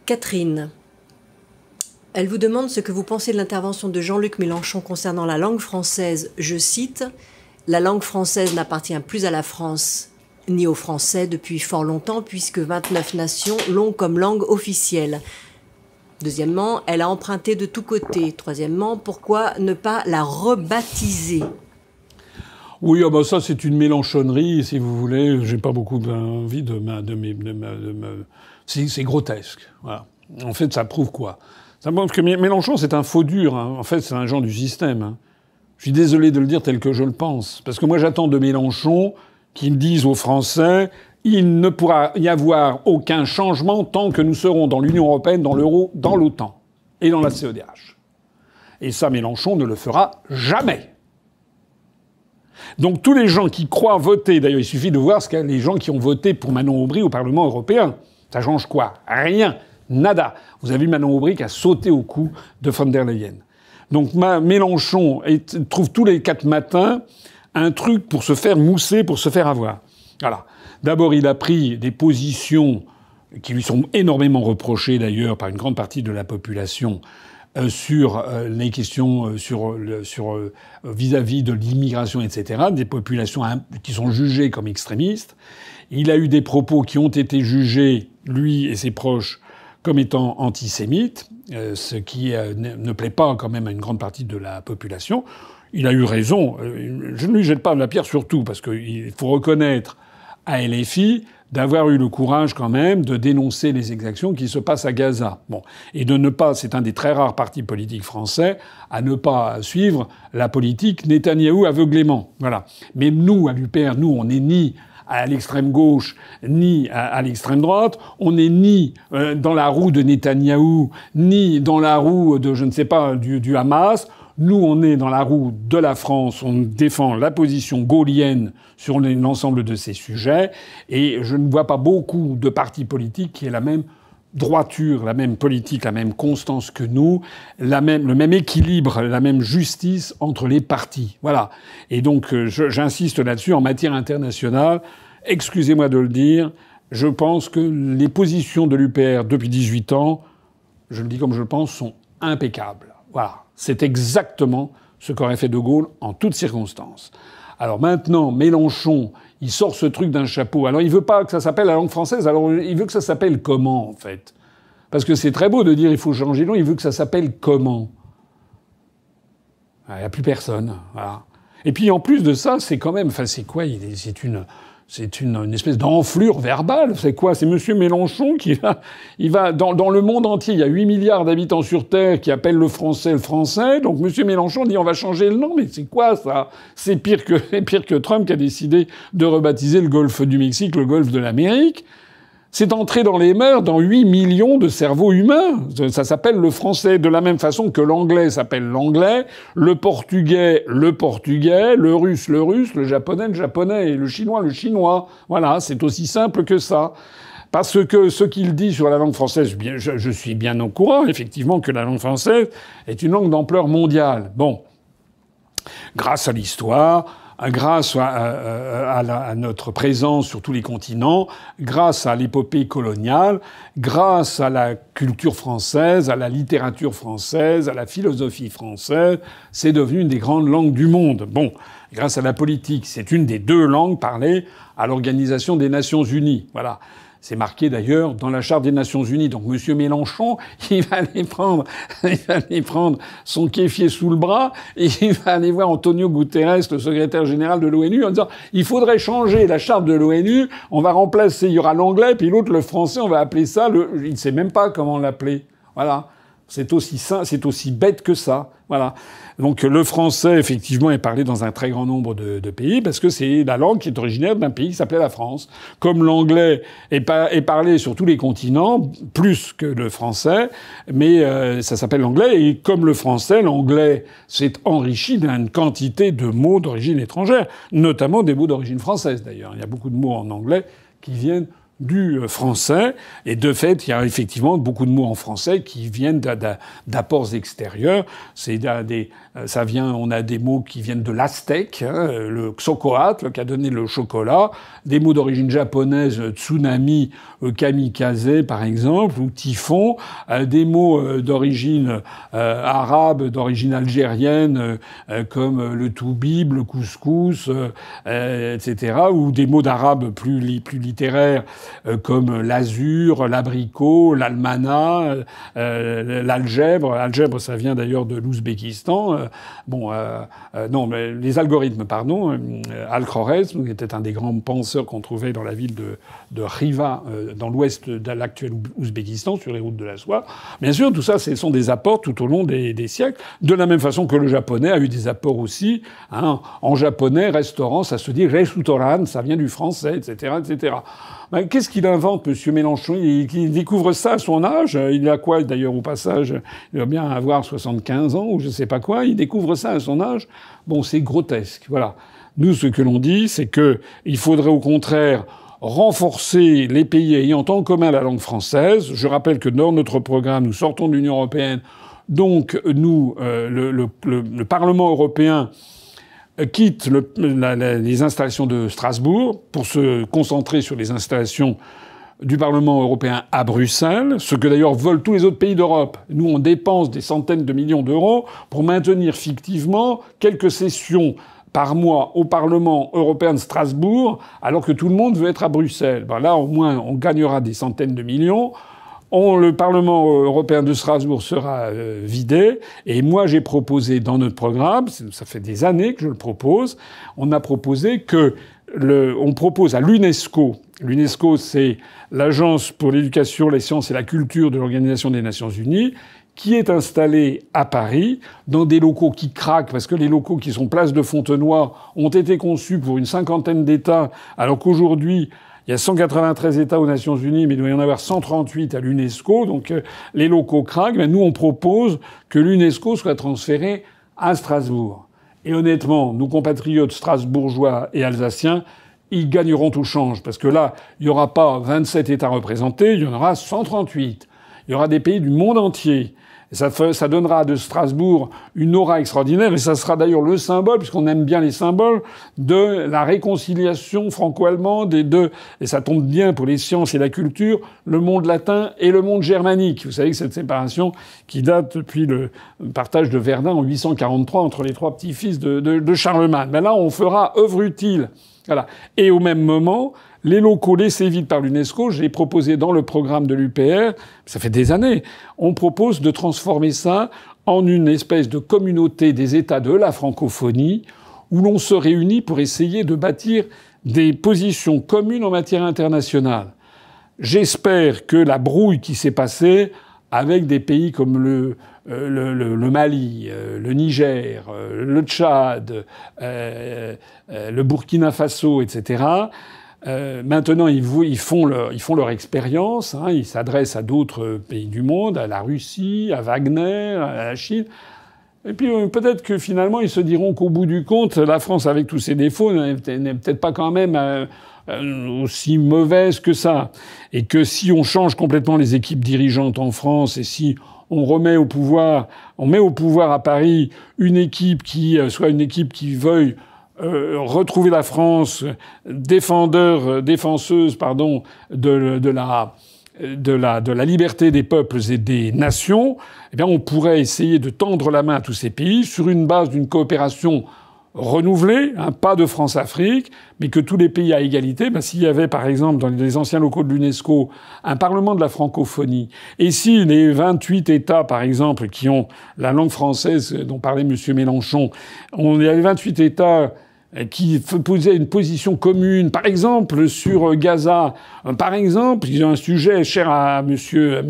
Catherine, elle vous demande ce que vous pensez de l'intervention de Jean-Luc Mélenchon concernant la langue française. Je cite, « La langue française n'appartient plus à la France ni aux Français depuis fort longtemps puisque 29 nations l'ont comme langue officielle. » Deuxièmement, elle a emprunté de tous côtés. Troisièmement, pourquoi ne pas la rebaptiser? Oui, ah bah ça c'est une mélenchonnerie, si vous voulez. J'ai pas beaucoup envie c'est grotesque. Voilà. En fait, ça prouve quoi? Ça prouve que Mélenchon c'est un faux dur. Hein. En fait, c'est un genre du système. Hein. Je suis désolé de le dire tel que je le pense, parce que moi j'attends de Mélenchon qu'il dise aux Français il ne pourra y avoir aucun changement tant que nous serons dans l'Union européenne, dans l'euro, dans l'OTAN et dans la CEDH. Et ça, Mélenchon ne le fera jamais. Donc tous les gens qui croient voter, d'ailleurs il suffit de voir ce que les gens qui ont voté pour Manon Aubry au Parlement européen. Ça change quoi? Rien. Nada. Vous avez vu Manon Aubry qui a sauté au cou de von der Leyen. Donc Mélenchon trouve tous les 4 matins un truc pour se faire mousser, pour se faire avoir. Voilà. D'abord, il a pris des positions qui lui sont énormément reprochées d'ailleurs par une grande partie de la population sur les questions vis-à-vis de l'immigration, etc. Des populations qui sont jugées comme extrémistes. Il a eu des propos qui ont été jugés, lui et ses proches, comme étant antisémites, ce qui ne plaît pas quand même à une grande partie de la population. Il a eu raison. Je ne lui jette pas la pierre surtout parce qu'il faut reconnaître à LFI d'avoir eu le courage quand même de dénoncer les exactions qui se passent à Gaza. Bon. Et de ne pas, c'est un des très rares partis politiques français à ne pas suivre la politique Netanyahou aveuglément. Voilà. Mais nous, à l'UPR, nous, on n'est ni à l'extrême gauche, ni à l'extrême droite. On n'est ni dans la roue de Netanyahou, ni dans la roue de, je ne sais pas, du Hamas. Nous, on est dans la roue de la France, on défend la position gaullienne sur l'ensemble de ces sujets, et je ne vois pas beaucoup de partis politiques qui aient la même droiture, la même politique, la même constance que nous, le même équilibre, la même justice entre les partis. Voilà. Et donc, j'insiste là-dessus, en matière internationale, excusez-moi de le dire, je pense que les positions de l'UPR depuis 18 ans, je le dis comme je le pense, sont impeccables. Voilà. C'est exactement ce qu'aurait fait De Gaulle en toutes circonstances. Alors maintenant, Mélenchon, il sort ce truc d'un chapeau. Alors il veut pas que ça s'appelle la langue française. Alors il veut que ça s'appelle comment, en fait? Parce que c'est très beau de dire il faut changer de nom. Il veut que ça s'appelle comment? Il n'y a plus personne. Voilà. Et puis en plus de ça, c'est quand même... Enfin, c'est quoi? C'est une espèce d'enflure verbale. C'est quoi? C'est Monsieur Mélenchon qui va dans le monde entier. Il y a 8 milliards d'habitants sur Terre qui appellent le français. Donc Monsieur Mélenchon dit on va changer le nom. Mais c'est quoi ça? C'est pire que Trump qui a décidé de rebaptiser le golfe du Mexique le golfe de l'Amérique. C'est entré dans les mœurs dans 8 millions de cerveaux humains. Ça s'appelle le français de la même façon que l'anglais s'appelle l'anglais, le portugais, le russe, le japonais, et le chinois. Voilà, c'est aussi simple que ça. Parce que ce qu'il dit sur la langue française, je suis bien au courant, effectivement, que la langue française est une langue d'ampleur mondiale. Bon. Grâce à l'histoire, grâce à notre présence sur tous les continents, grâce à l'épopée coloniale, grâce à la culture française, à la littérature française, à la philosophie française, c'est devenu une des grandes langues du monde. Bon, grâce à la politique, c'est une des 2 langues parlées à l'Organisation des Nations Unies. Voilà. C'est marqué d'ailleurs dans la Charte des Nations Unies. Donc Monsieur Mélenchon, il va aller prendre son kéfier sous le bras et il va aller voir Antonio Guterres, le secrétaire général de l'ONU, en disant il faudrait changer la charte de l'ONU, on va remplacer, il y aura l'anglais, puis l'autre le français, on va appeler ça il ne sait même pas comment l'appeler. Voilà. C'est aussi bête que ça. Voilà. Donc le français, effectivement, est parlé dans un très grand nombre de pays parce que c'est la langue qui est originaire d'un pays qui s'appelait la France. Comme l'anglais est parlé sur tous les continents, plus que le français, mais ça s'appelle l'anglais. Et comme le français, l'anglais s'est enrichi d'une quantité de mots d'origine étrangère, notamment des mots d'origine française, d'ailleurs. Il y a beaucoup de mots en anglais qui viennent du français. Et de fait, il y a effectivement beaucoup de mots en français qui viennent d'apports extérieurs. Ça vient, on a des mots qui viennent de l'aztèque, hein, le Xocoatl qui a donné le chocolat, des mots d'origine japonaise, tsunami, kamikaze par exemple, ou typhon, des mots d'origine arabe, d'origine algérienne, comme le toubib, le couscous, etc., ou des mots d'arabe plus littéraires, comme l'azur, l'abricot, l'almanach, l'algèbre. L'algèbre, ça vient d'ailleurs de l'Ouzbékistan. Non, mais les algorithmes, pardon. Al-Khwarizm, qui était un des grands penseurs qu'on trouvait dans la ville de Khiva, dans l'ouest de l'actuel Ouzbékistan, sur les routes de la soie. Bien sûr, tout ça, ce sont des apports tout au long des siècles. De la même façon que le japonais a eu des apports aussi. Hein. En japonais, restaurant, ça se dit restaurant, ça vient du français, etc., etc. Ben, qu'est-ce qu'il invente, M. Mélenchon? Il découvre ça à son âge. Il a quoi, d'ailleurs, au passage? Il doit bien avoir 75 ans ou je sais pas quoi. Il découvre ça à son âge. Bon, c'est grotesque. Voilà. Nous, ce que l'on dit, c'est que il faudrait au contraire renforcer les pays ayant en commun la langue française. Je rappelle que dans notre programme, nous sortons de l'Union européenne. Donc, nous, le Parlement européen quitte les installations de Strasbourg pour se concentrer sur les installations du Parlement européen à Bruxelles, ce que d'ailleurs veulent tous les autres pays d'Europe. Nous, on dépense des centaines de millions d'euros pour maintenir fictivement quelques sessions par mois au Parlement européen de Strasbourg, alors que tout le monde veut être à Bruxelles. Ben là, au moins, on gagnera des centaines de millions. Le Parlement européen de Strasbourg sera vidé. Et moi, j'ai proposé dans notre programme, ça fait des années que je le propose, on a proposé on propose à l'UNESCO. L'UNESCO, c'est l'Agence pour l'éducation, les sciences et la culture de l'Organisation des Nations Unies, qui est installée à Paris, dans des locaux qui craquent, parce que les locaux qui sont place de Fontenoy ont été conçus pour une cinquantaine d'États, alors qu'aujourd'hui, il y a 193 États aux Nations Unies, mais il doit y en avoir 138 à l'UNESCO. Donc les locaux craquent. Mais nous, on propose que l'UNESCO soit transféré à Strasbourg. Et honnêtement, nos compatriotes strasbourgeois et alsaciens, ils gagneront tout change. Parce que là, il n'y aura pas 27 États représentés, il y en aura 138. Il y aura des pays du monde entier. Ça donnera de Strasbourg une aura extraordinaire, et ça sera d'ailleurs le symbole, puisqu'on aime bien les symboles, de la réconciliation franco-allemande et ça tombe bien pour les sciences et la culture, le monde latin et le monde germanique. Vous savez que cette séparation qui date depuis le partage de Verdun en 843 entre les trois petits-fils de Charlemagne. Mais là, on fera œuvre utile. Voilà. Et au même moment, les locaux laissés vides par l'UNESCO, je l'ai proposé dans le programme de l'UPR, ça fait des années, on propose de transformer ça en une espèce de communauté des États de la francophonie, où l'on se réunit pour essayer de bâtir des positions communes en matière internationale. J'espère que la brouille qui s'est passée avec des pays comme le Mali, le Niger, le Tchad, le Burkina Faso, etc., maintenant, ils font leur expérience. Hein, ils s'adressent à d'autres pays du monde, à la Russie, à Wagner, à la Chine. Et puis peut-être que finalement, ils se diront qu'au bout du compte, la France, avec tous ses défauts, n'est peut-être pas quand même aussi mauvaise que ça. Et que si on change complètement les équipes dirigeantes en France et si on met au pouvoir à Paris une équipe qui soit une équipe qui veuille retrouver la France défenseuse, de la liberté des peuples et des nations, eh bien, on pourrait essayer de tendre la main à tous ces pays sur une base d'une coopération renouvelée, hein, pas de France-Afrique, mais que tous les pays à égalité, ben, s'il y avait, par exemple, dans les anciens locaux de l'UNESCO, un parlement de la francophonie, et si les 28 États, par exemple, qui ont la langue française dont parlait M. Mélenchon, il y avait 28 États qui posaient une position commune, par exemple sur Gaza, par exemple, ils ont un sujet cher à monsieur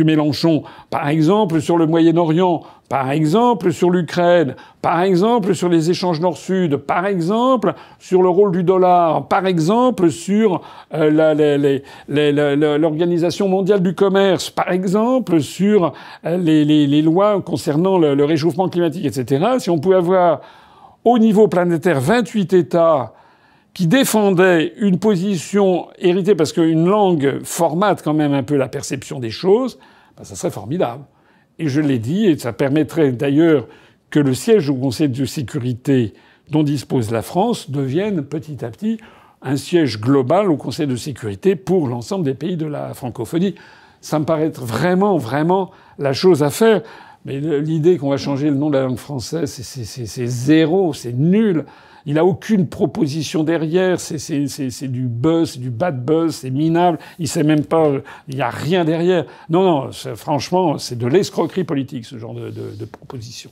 Mélenchon, par exemple sur le Moyen-Orient, par exemple sur l'Ukraine, par exemple sur les échanges Nord-Sud, par exemple sur le rôle du dollar, par exemple sur l'Organisation mondiale du commerce, par exemple sur les lois concernant le réchauffement climatique, etc. Si on pouvait avoir au niveau planétaire 28 États qui défendait une position héritée, parce qu'une langue formate quand même un peu la perception des choses, ben ça serait formidable. Et je l'ai dit, et ça permettrait d'ailleurs que le siège au Conseil de sécurité dont dispose la France devienne petit à petit un siège global au Conseil de sécurité pour l'ensemble des pays de la francophonie. Ça me paraît être vraiment, vraiment la chose à faire. Mais l'idée qu'on va changer le nom de la langue française, c'est zéro, c'est nul. Il a aucune proposition derrière. C'est du buzz, c'est du bad buzz, c'est minable. Il sait même pas. Il y a rien derrière. Non, non. Franchement, c'est de l'escroquerie politique ce genre de proposition.